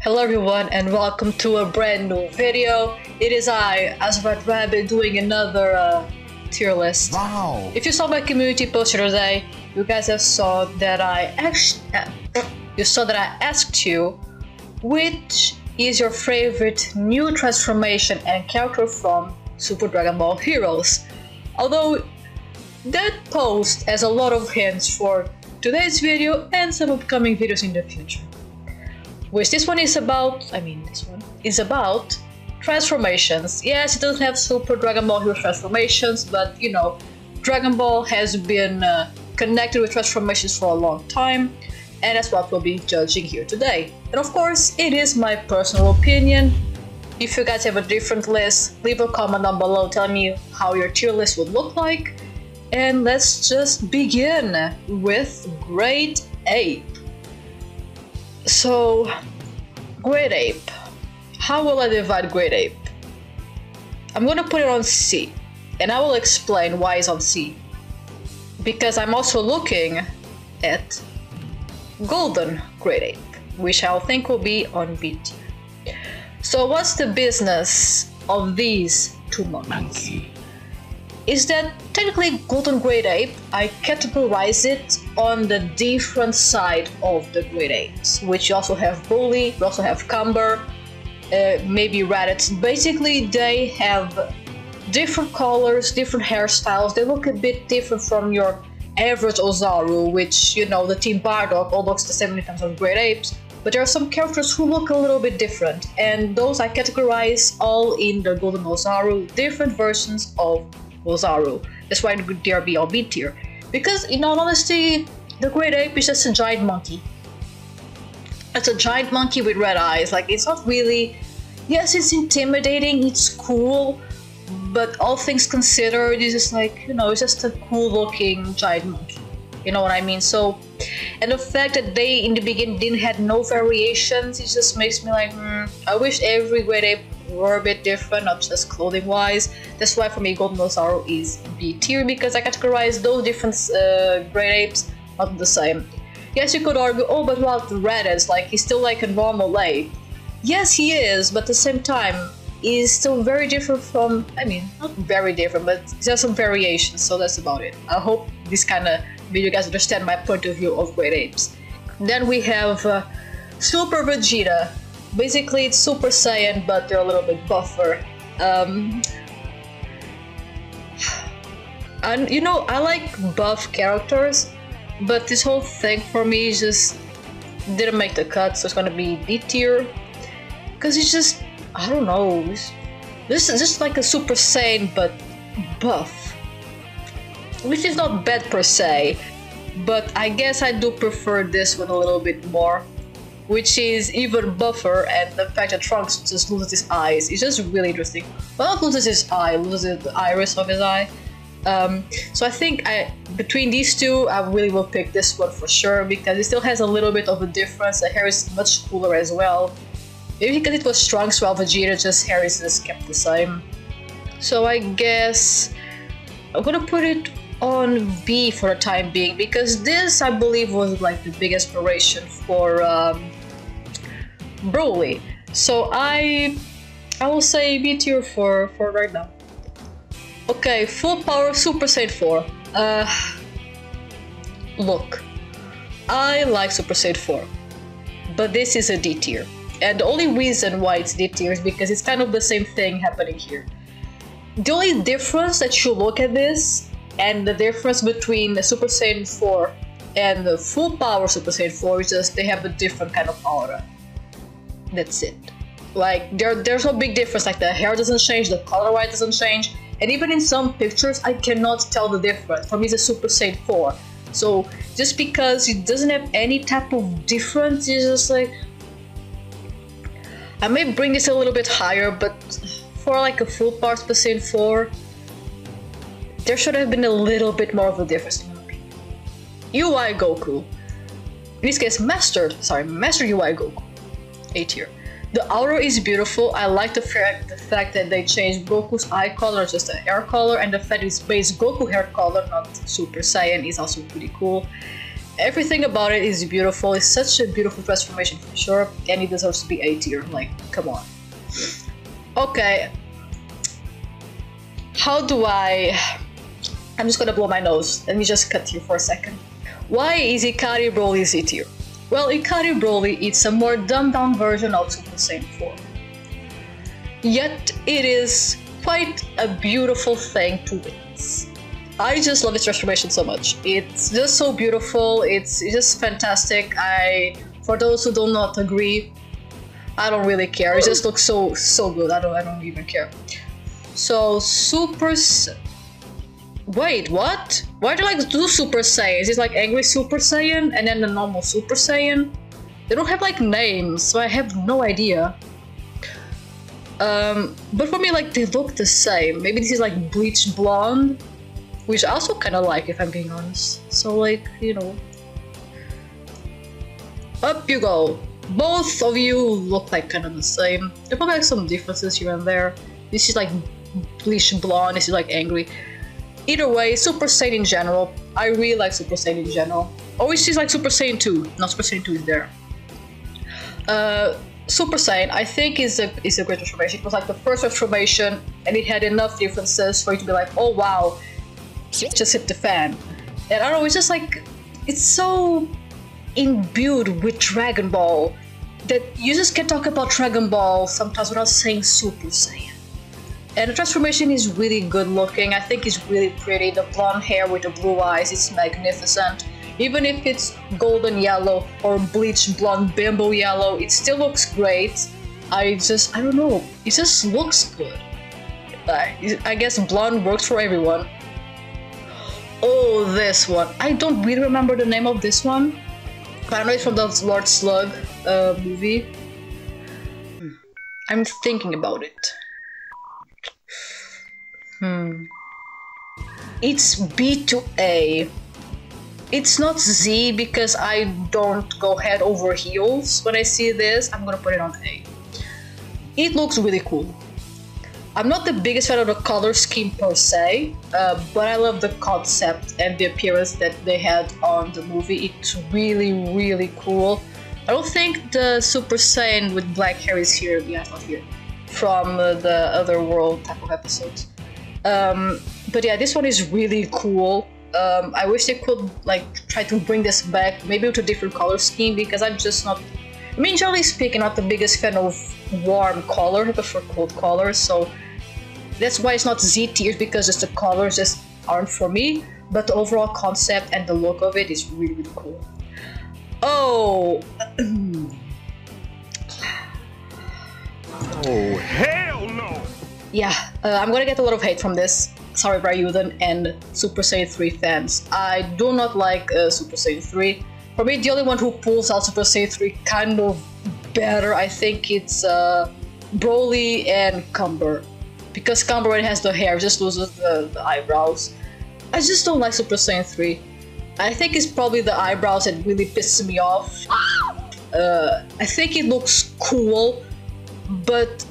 Hello everyone and welcome to a brand new video. It is I, AzuriteRabbit, doing another tier list. Wow! If you saw my community post today, you guys have saw that I asked you which is your favorite new transformation and character from Super Dragon Ball Heroes. Although that post has a lot of hints for today's video and some upcoming videos in the future. Which this one is about, this one is about transformations. Yes, it doesn't have Super Dragon Ball Heroes transformations, but you know, Dragon Ball has been connected with transformations for a long time, and that's what we'll be judging here today. And of course, it is my personal opinion. If you guys have a different list, leave a comment down below telling me how your tier list would look like. And let's just begin with Great Ape. So, Great Ape. How will I divide Great Ape? I'm gonna put it on C, and I will explain why it's on C. Because I'm also looking at Golden Great Ape, which I think will be on B tier. So what's the business of these two monkeys? Is that technically Golden Great Ape, I categorize it on the different side of the Great Apes, which you also have Bully, you also have Cumber, maybe Raditz. Basically, they have different colors, different hairstyles. They look a bit different from your average Ozaru, which, you know, the Team Bardock all looks the same in terms of Great Apes. But there are some characters who look a little bit different, and those I categorize all in the Golden Ozaru, different versions of Ozaru. That's why they're all B tier. Because, in all honesty, the Great Ape is just a giant monkey. It's a giant monkey with red eyes. Like, it's not really... Yes, it's intimidating, it's cool, but all things considered, it's just like, you know, it's just a cool looking giant monkey. You know what I mean? So, and the fact that they, in the beginning, didn't have no variations, it just makes me like, I wish every Great Ape were a bit different, not just clothing wise. That's why for me Golden Ozaru is B tier, because I categorize those different Great Apes not the same. Yes, you could argue, oh, but what Raditz, like, he's still like a normal ape. Yes, he is, but at the same time, he's still very different from, not very different, but there's some variations, so that's about it. I hope this kind of video you guys understand my point of view of Great Apes. Then we have Super Vegeta. Basically, it's Super Saiyan, but they're a little bit buffer. And you know, I like buff characters, but this whole thing for me just didn't make the cut, so it's gonna be D tier. Because it's just, I don't know, this is just like a Super Saiyan, but buff. Which is not bad per se, but I guess I do prefer this one a little bit more. Which is even buffer, and the fact that Trunks just loses his eyes is just really interesting. Well, not loses his eye, loses the iris of his eye. So I think between these two, I really will pick this one for sure, because it still has a little bit of a difference. The hair is much cooler as well. Maybe because it was Trunks, while Vegeta just hair is just kept the same. So I guess I'm gonna put it on B for the time being, because this I believe was like the big inspiration for Broly. So I will say B tier for right now. Okay, full power Super Saiyan 4. Look, I like Super Saiyan 4, but this is a D tier. And the only reason why it's D tier is because it's kind of the same thing happening here. The only difference that you look at this, and the difference between the Super Saiyan 4 and the full power Super Saiyan 4 is just they have a different kind of aura. That's it. Like, there's no big difference, like the hair doesn't change, the color white doesn't change, and even in some pictures I cannot tell the difference. For me it's a Super Saiyan 4. So just because it doesn't have any type of difference, it's just like... I may bring this a little bit higher, but for like a full power Super Saiyan 4, there should have been a little bit more of a difference in my opinion. UI Goku. In this case, Master UI Goku. A tier. The aura is beautiful. I like the fact that they changed Goku's eye color, just a hair color, and the fact it's base Goku hair color, not Super Saiyan, is also pretty cool. Everything about it is beautiful. It's such a beautiful transformation for sure, and it deserves to be A tier. Like, come on. Okay. How do I'm just gonna blow my nose. Let me just cut here for a second. Why is Ikari Broly Z tier? Well, Ikari Broly is a more dumbed down version of Super Saiyan 4. Yet it is quite a beautiful thing to witness. I just love its transformation so much. It's just so beautiful. It's just fantastic. For those who do not agree, I don't really care. It just looks so good. I don't even care. So wait, what? Why do like two Super Saiyans? It's like Angry Super Saiyan and then the normal Super Saiyan. They don't have like names, so I have no idea. But for me, like, they look the same. Maybe this is like bleach blonde, which I also kind of like, if I'm being honest. So like, you know, up you go. Both of you look like kind of the same. There probably like some differences here and there. This is like bleach blonde. This is like angry. Either way, Super Saiyan in general. I really like Super Saiyan in general. Always is like Super Saiyan 2. Not Super Saiyan 2 is there. Super Saiyan, I think, is a great transformation. It was like the first transformation, and it had enough differences for you to be like, oh wow, just hit the fan. And I don't know, it's just like, it's so imbued with Dragon Ball that you just can talk about Dragon Ball sometimes without saying Super Saiyan. And the transformation is really good looking. I think it's really pretty. The blonde hair with the blue eyes, it's magnificent. Even if it's golden yellow or bleach blonde bimbo yellow, it still looks great. I don't know, it just looks good. I guess blonde works for everyone. Oh, this one. I don't really remember the name of this one, but I know it's from the Lord Slug movie. I'm thinking about it. It's B to A. It's not Z because I don't go head over heels when I see this. I'm gonna put it on A. It looks really cool. I'm not the biggest fan of the color scheme per se, but I love the concept and the appearance that they had on the movie. It's really, really cool. I don't think the Super Saiyan with black hair is here. Yeah, it's not here. From the Other World type of episodes. But yeah, this one is really cool. I wish they could like try to bring this back, maybe with a different color scheme, because I'm just not, I mean, generally speaking, not the biggest fan of warm color. I prefer cold colors, so that's why it's not Z tiers, because just the colors just aren't for me. But the overall concept and the look of it is really, really cool. Oh, oh hell no! Yeah, I'm gonna get a lot of hate from this. Sorry, Ryuden and Super Saiyan 3 fans. I do not like Super Saiyan 3. For me, the only one who pulls out Super Saiyan 3 kind of better, I think it's Broly and Cumber. Because Cumber, when it has the hair, just loses the eyebrows. I just don't like Super Saiyan 3. I think it's probably the eyebrows that really pisses me off. I think it looks cool, but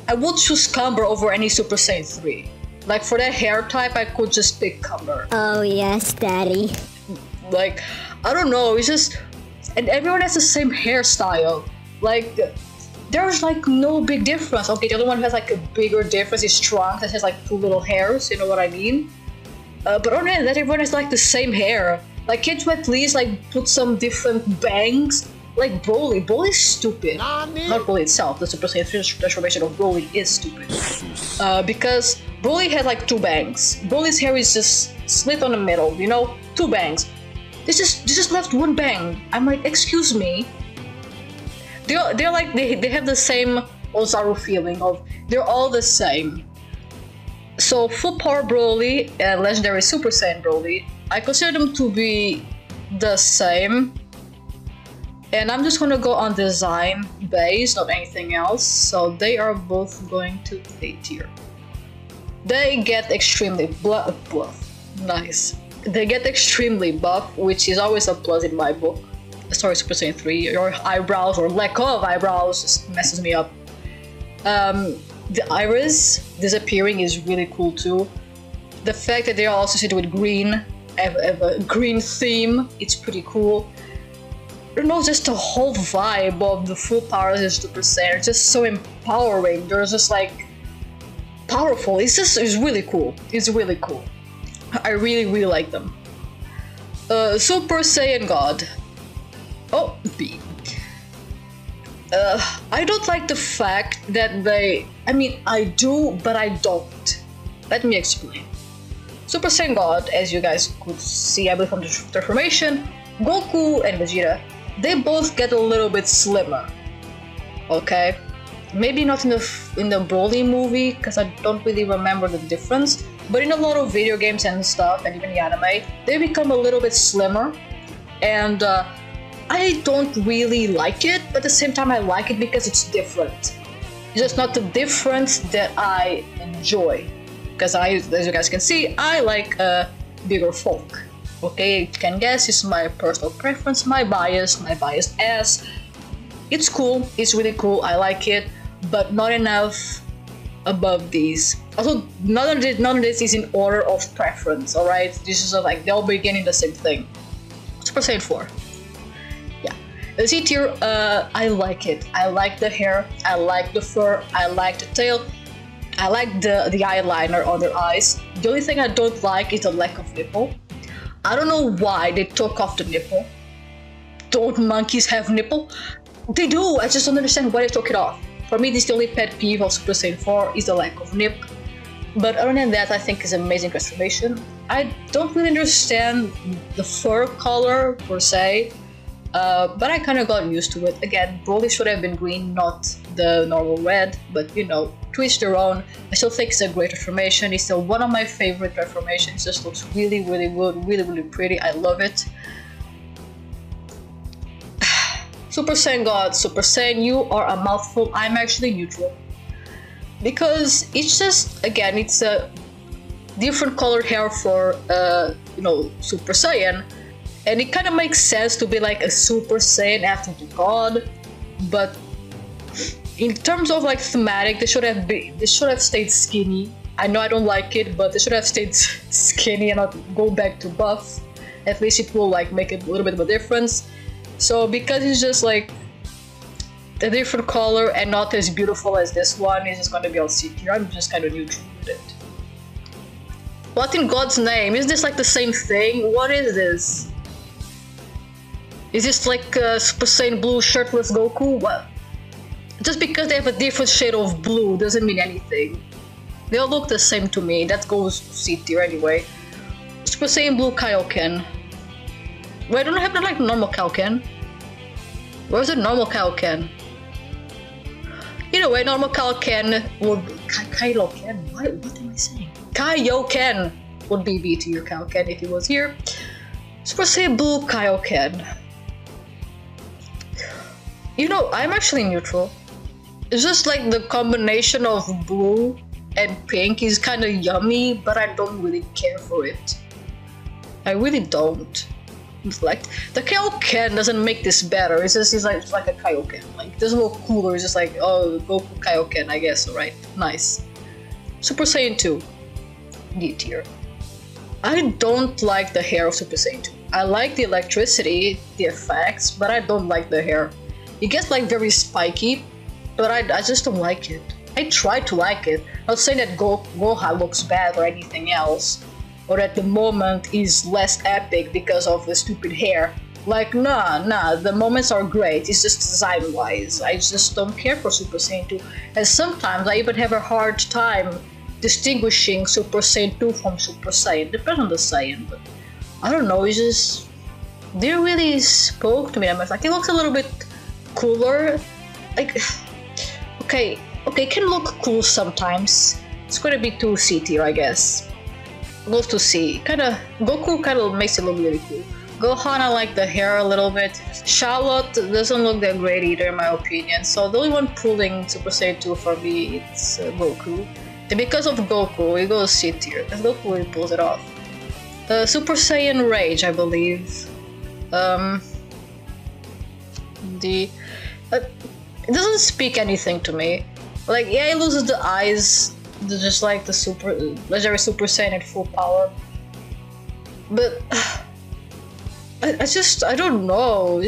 I would choose Cumber over any Super Saiyan 3. Like, for that hair type, I could just pick Cumber. Oh yes, daddy. Like, I don't know, it's just... And everyone has the same hairstyle. Like, there's like no big difference. Okay, the other one has like a bigger difference, it's Trunks that has like two little hairs, you know what I mean? But other than that, everyone has like the same hair. Like, can't you at least like put some different bangs? Like Broly. Broly's stupid. Not Broly itself, the Super Saiyan 3 transformation of Broly is stupid. Because Broly has like two bangs. Broly's hair is just split on the middle, you know? Two bangs. They just left one bang. I'm like, excuse me. They're like, they have the same Ozaru feeling of, they're all the same. So Full Power Broly and Legendary Super Saiyan Broly, I consider them to be the same. And I'm just gonna go on design base, not anything else. So they are both going to A tier. They get extremely buff. Nice. They get extremely buff, which is always a plus in my book. Sorry, Super Saiyan 3. Your eyebrows or lack of eyebrows just messes me up. The iris disappearing is really cool too. The fact that they are also associated with green have a green theme. It's pretty cool. I don't know, just the whole vibe of the full power of Super Saiyan. It's just so empowering. They're just like powerful. It's really cool. It's really cool. I really like them. Super Saiyan God. Oh, B. I don't like the fact that I mean, I do, but I don't. Let me explain. Super Saiyan God, as you guys could see, I believe from the transformation, Goku and Vegeta, they both get a little bit slimmer. Okay? Maybe not in the Broly movie, because I don't really remember the difference, but in a lot of video games and stuff, and even the anime, they become a little bit slimmer, and I don't really like it, but at the same time I like it because it's different. It's just not the difference that I enjoy. Because as you guys can see, I like bigger folk. Okay, you can guess, it's my personal preference, my biased ass. It's cool, it's really cool, I like it, but not enough above these. Also, none of this is in order of preference, alright? This is like, they all begin in the same thing. Super Saiyan 4. Yeah. The C tier, I like it. I like the hair, I like the fur, I like the tail, I like the eyeliner on their eyes. The only thing I don't like is the lack of nipple. I don't know why they took off the nipple. Don't monkeys have nipple? They do, I just don't understand why they took it off. For me, this is the only pet peeve of Super Saiyan 4 is the lack of nip. But other than that, I think it's an amazing transformation. I don't really understand the fur color per se, but I kind of got used to it. Again, Broly should have been green, not the normal red, but you know, to each their own. I still think it's a great transformation. It's still one of my favorite transformations. It just looks really good, really pretty. I love it. Super Saiyan God, Super Saiyan, you are a mouthful. I'm actually neutral. Because it's just, again, it's a different colored hair for, you know, Super Saiyan. And it kind of makes sense to be like a Super Saiyan after the God. But in terms of like thematic, they should have stayed skinny. I know I don't like it, but they should have stayed skinny and not go back to buff. At least it will like make it a little bit of a difference. So because it's just like a different color and not as beautiful as this one, it's just gonna be on C tier. I'm just kind of neutral with it. What in God's name? Is this like the same thing? What is this? Is this like Super Saiyan Blue shirtless Goku? What? Just because they have a different shade of blue doesn't mean anything. They all look the same to me. That goes C tier anyway. Super Saiyan Blue Kaioken. Wait, don't I have to like normal Kaioken? Where's the normal Kaioken? Either way, normal Kaioken would Kaioken. What am I saying? Kaioken would be B tier Kaioken if he was here. Super Saiyan Blue Kaioken. You know, I'm actually neutral. It's just like the combination of blue and pink is kind of yummy, but I don't really care for it. I really don't. It's like the Kaioken doesn't make this better. It's like a Kaioken. Like it doesn't look cooler. It's just like, oh, Goku Kaioken, I guess. Alright, nice. Super Saiyan 2, D tier. I don't like the hair of Super Saiyan 2. I like the electricity, the effects, but I don't like the hair. It gets like very spiky, but I just don't like it. I try to like it. Not saying that Goha looks bad or anything else, or at the moment is less epic because of the stupid hair. Like, nah, the moments are great, it's just design-wise. I just don't care for Super Saiyan 2, and sometimes I even have a hard time distinguishing Super Saiyan 2 from Super Saiyan. Depends on the Saiyan, but I don't know, it's just... They really spoke to me. I'm like, it looks a little bit cooler. Like, okay, it can look cool sometimes. It's gonna be too C tier, I guess. Goes to C. Goku kinda makes it look really cool. Gohan, I like the hair a little bit. Charlotte doesn't look that great either, in my opinion. So the only one pulling Super Saiyan 2 for me, it's Goku. And because of Goku, it goes C tier. Because Goku really pulls it off. Super Saiyan Rage, I believe. It doesn't speak anything to me. Like, yeah, it loses the eyes, just like the legendary Super Saiyan at full power. But I don't know.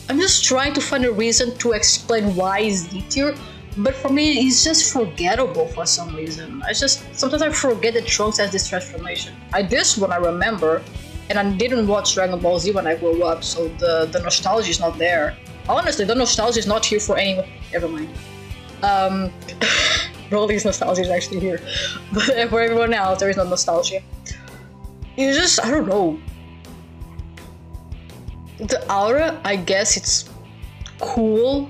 I'm just trying to find a reason to explain why it's D tier, but for me, it's just forgettable for some reason. Sometimes I forget that Trunks has this transformation. This one I remember, and I didn't watch Dragon Ball Z when I grew up, so the nostalgia is not there. Honestly, the nostalgia is not here for anyone. Never mind. Broly's nostalgia is actually here, but for everyone else, there is no nostalgia. It's just, I don't know. The aura, I guess it's cool,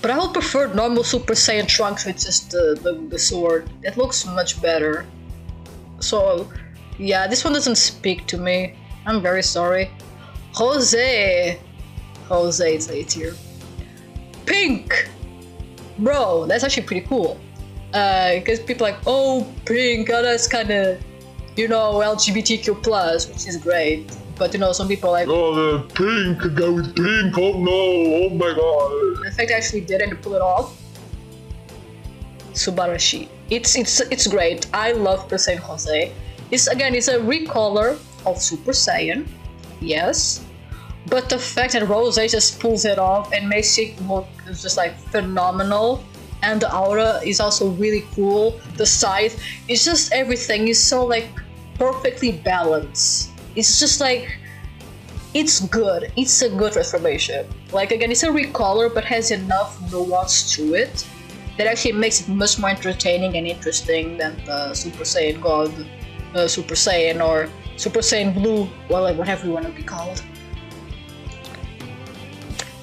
but I would prefer normal Super Saiyan Trunks with just the sword. It looks much better. So, yeah, this one doesn't speak to me. I'm very sorry. Jose, it's A tier. Pink! Bro, that's actually pretty cool. Because people are like, oh, pink, oh, that's kinda, you know, LGBTQ+, which is great. But you know, some people are like, oh, the pink, go with pink, oh no, oh my god. The fact I actually didn't pull it off. Subarashi. It's great. I love Per Saiyan Jose. It's a recolor of Super Saiyan, yes. But the fact that Rose just pulls it off and makes it look just like phenomenal, and the aura is also really cool. The scythe, it's just everything is so like perfectly balanced. It's just like, it's good. It's a good transformation. Like again, it's a recolor but has enough nuance to it that actually makes it much more entertaining and interesting than the Super Saiyan God, Super Saiyan or Super Saiyan Blue, well, whatever you want to be called.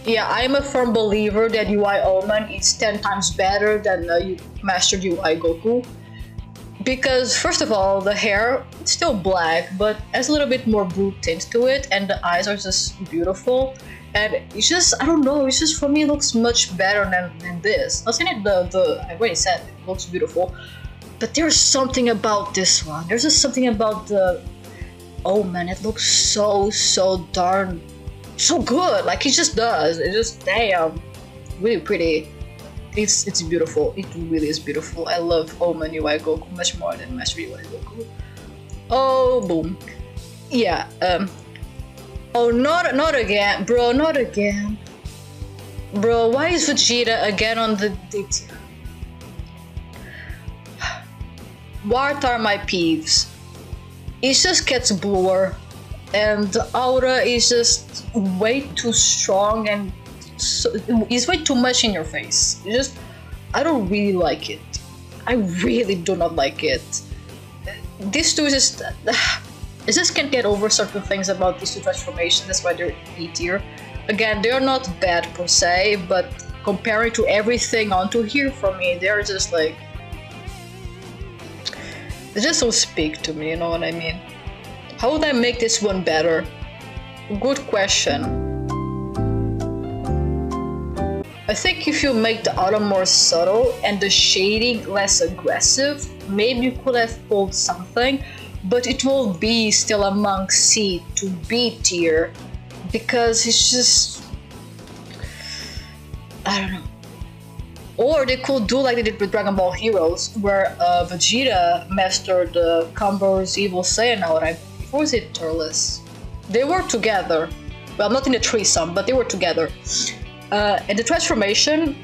Yeah, I'm a firm believer that UI Omen is 10 times better than Mastered UI Goku. Because, first of all, the hair, it's still black, but has a little bit more blue tint to it, and the eyes are just beautiful. And it's just, I don't know, it's just, for me, it looks much better than this. Not saying that I already said it looks beautiful, but there's something about this one. There's just something about the, oh man, it looks so darn, so good. Like, it just does. It just, damn, really pretty. It's beautiful. It really is beautiful. I love Omen UI Goku much more than Master UI Goku. Oh, boom. Yeah, oh, not again. Bro, not again. Bro, why is Vegeta again on the D tier? What are my peeves? It just gets bluer, and the aura is just way too strong, and so, it's way too much in your face. I don't really like it. I really do not like it. These two just, I just can't get over certain things about these two transformations. That's why they're E tier. Again, they're not bad per se, but comparing to everything onto here, for me, they're just like, they just don't speak to me, you know what I mean? How would I make this one better? Good question. I think if you make the aura more subtle and the shading less aggressive, maybe you could have pulled something, but it will be still among C to B tier, because it's just, I don't know. Or they could do like they did with Dragon Ball Heroes, where Vegeta mastered Cumber's Evil Saiyan aura. Or was it Turles? They were together. Well, not in the threesome, but they were together. And the transformation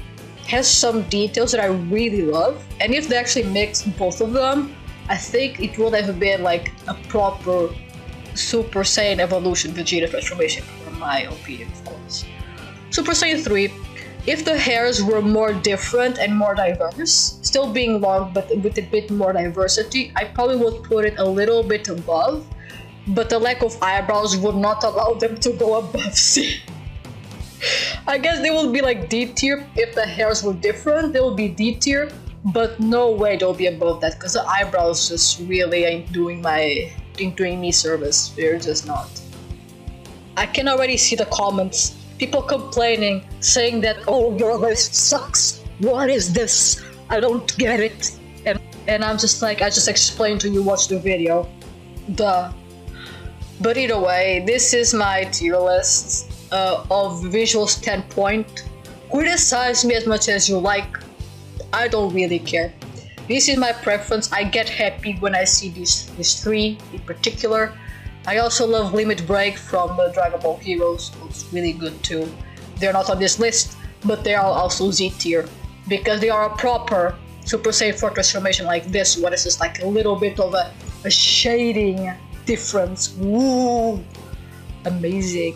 has some details that I really love, and if they actually mixed both of them, I think it would have been like a proper Super Saiyan Evolution Vegeta transformation, in my opinion, of course. Super Saiyan 3, if the hairs were more different and more diverse, still being long but with a bit more diversity, I probably would put it a little bit above, but the lack of eyebrows would not allow them to go above C. I guess they will be like D tier if the hairs were different. They will be D tier, but no way they'll be above that, because the eyebrows just really ain't doing me service. They're just not. I can already see the comments. People complaining, saying that, oh, your list sucks. What is this? I don't get it. And I'm just like, I just explained to you, watch the video. Duh. But either way, this is my tier list. Of visual standpoint. Criticize me as much as you like, I don't really care. This is my preference. I get happy when I see these three in particular. I also love Limit Break from Dragon Ball Heroes. It's really good too. They're not on this list, but they are also Z tier because they are a proper Super Saiyan 4 transformation like this one. It's just like a little bit of a shading difference. Woo! Amazing.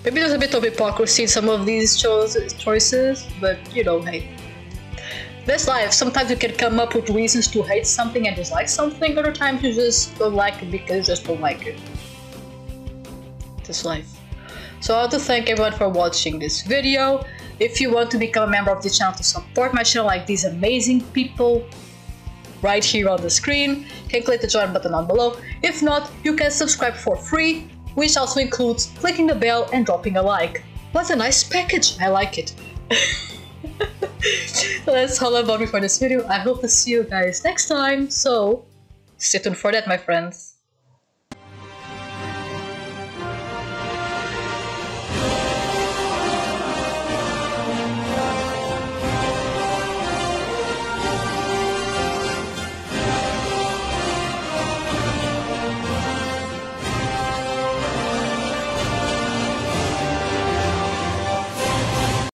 Maybe there's a bit of hypocrisy in some of these choices, but you know, hey. That's life. Sometimes you can come up with reasons to hate something and dislike something, other times you just don't like it because you just don't like it. That's life. So I want to thank everyone for watching this video. If you want to become a member of the channel to support my channel like these amazing people right here on the screen, you can click the join button down below. If not, you can subscribe for free, which also includes clicking the bell and dropping a like. What a nice package! I like it. So that's all about me for this video. I hope to see you guys next time, so stay tuned for that, my friends.